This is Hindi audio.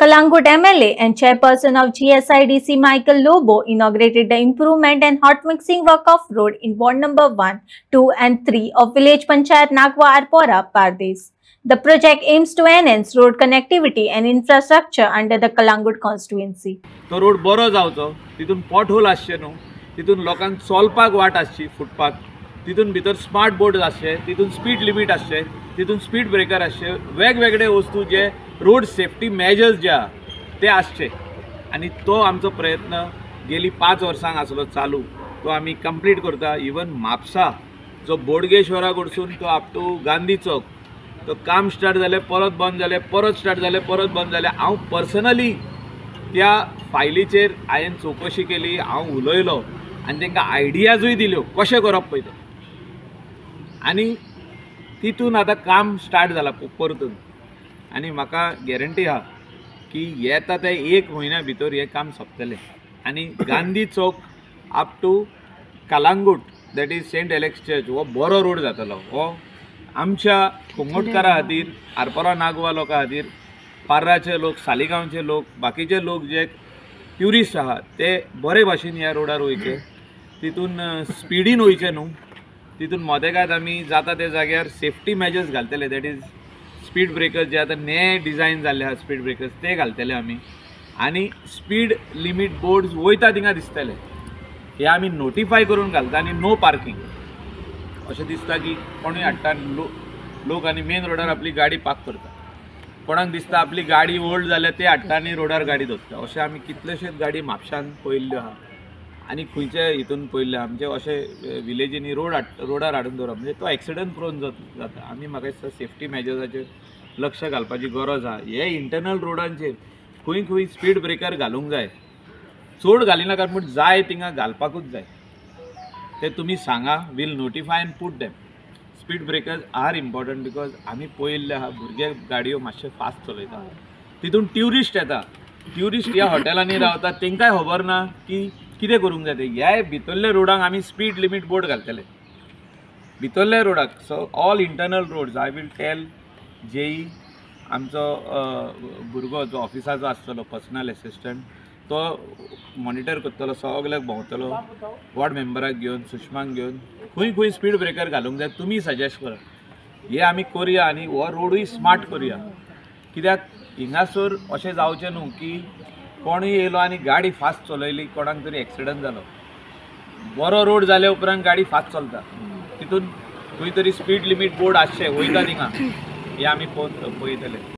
Kalangut MLA and chairperson of GSIDC Michael Lobo inaugurated the improvement and hot mixing work of road in ward number 1, 2 and 3 of village Panchayat Nagwa Arpora, Pardes. The project aims to enhance road connectivity and infrastructure under the Kalangut constituency. तो रोड बरो जावचो, तितून पॉट होल आसचे न्हू, तितून लोकांक चलपाक वाट आसची फुटपाथ, तितून भितर स्मार्ट बोर्ड आसचे, तितून स्पीड लिमिट आसचे, तितून स्पीड ब्रेकर आसचे, वेगवेगळे वस्तू जे रोड सेफ्टी मेजर्स जे आहा ते आसचे आनी तो आमचो प्रयत्न गेली 5 वर्सांक आसलो चालू, तो आमी कंप्लीट करता. इवन म्हापसा जो बोडगेश्वरा कडसून तो अप टू गांधी चौक तो काम स्टार्ट जालें, परत बंद जालें, परत स्टार्ट जालें, परत बंद जालें. हांव पर्सनली त्या फायलीचेर हांवें चवकशी केली, हांव उलयलो आनी तांकां आयडियाजूय दिल्यो कशें करप पळय तें, आनी तितून आतां काम स्टार्ट जालां परतून. आनी म्हाका गॅरंटी आहा की येता ते 1 म्हयन्या भितर हें काम सोंपतलें आनी Gandhi Chowk up to Calangute that is Saint Alex church हो बरो रोड जातलो. हो आमच्या कुंगोटकारां खातीर, आरपोरा नागवा लोकां खातीर, पार्राचे लोक, सालिगांवचे लोक, बाकीचे लोक जे ट्युरिस्ट आहात ते बरे भाशेन ह्या रोडार वयचे, तितून स्पिडीन वयचे न्हू, तितून मोदेगाद आमी जाता त्या जाग्यार सेफ्टी मेजर्स घालतले. दॅट इज स्पीड ब्रेकर्स जे आतां नये डिझायन जाल्ले आहा स्पीड ब्रेकर्स ते घालतले आमी, आनी स्पीड लिमीट बोर्ड्स वयता थिंगा दिसतले हे आमी नोटिफाय करून घालता. आनी नो पार्किंग अशें दिसता की कोणूय हाडटा लोक आनी मेन रोडार आपली गाडी पार्क करता, कोणाक दिसता आपली गाडी ओल्ड जाल्यार ते हाडटा आनी रोडार गाडी दवरता. अशें आमी कितलेशेच गाडी म्हापशान पळयल्ल्यो आहा आनी खंयचे हितून पळयल्ले आमचे अशें विलेजींनी रोडार हाडून दवरप, म्हणजे तो एक्सिडंट प्रोन जाता. आमी म्हाका दिसता सेफ्टी मेजर्साचेर लक्ष घालपाची गरज आहा. हे इंटरनल रोडांचेर खंय खंय स्पीड ब्रेकर घालूंक जाय, चड घालिनाकात पूण जाय थिंगा घालपाकूच जाय. ते तुमी सांगा, will notify and put them. Speed breakers are important because आमी पळयल्ले आहा भुरगे गाडयो मातशे फास्ट चलयता, तितून ट्युरिस्ट येता, ट्युरिस्ट ह्या हॉटेलांनी रावता, तांकांय खबर ना की कितें करूंक जाय. ह्या भितरल्या रोडाक आमी स्पीड लिमीट बोर्ड घालतले भितरल्या रोडाक. So all internal roads I will tell JE आमचो भुरगो जो ऑफिसाचो आसतलो पर्सनल एसिस्टंट तो मॉनिटर करतलो, सगळ्याक भोंवतलो, वॉर्ड मेंबराक घेवन, सुषमाक घेवन खंय खंय स्पीड ब्रेकर घालूंक जाय तुमी सजेस्ट करा. हे आमी करया आनी हो रोडूय स्मार्ट करया. कित्याक हिंगासर अशें जावचें न्हू की कोणूय येयलो आनी गाडी फास्ट चलयली, कोणाक तरी एक्सिडंट जालो. बरो रोड जाल्या उपरांत गाडी फास्ट चलता, तितून खंय तरी स्पीड लिमीट बोर्ड आसचे वयता थिंगा, हे आमी पळयतले.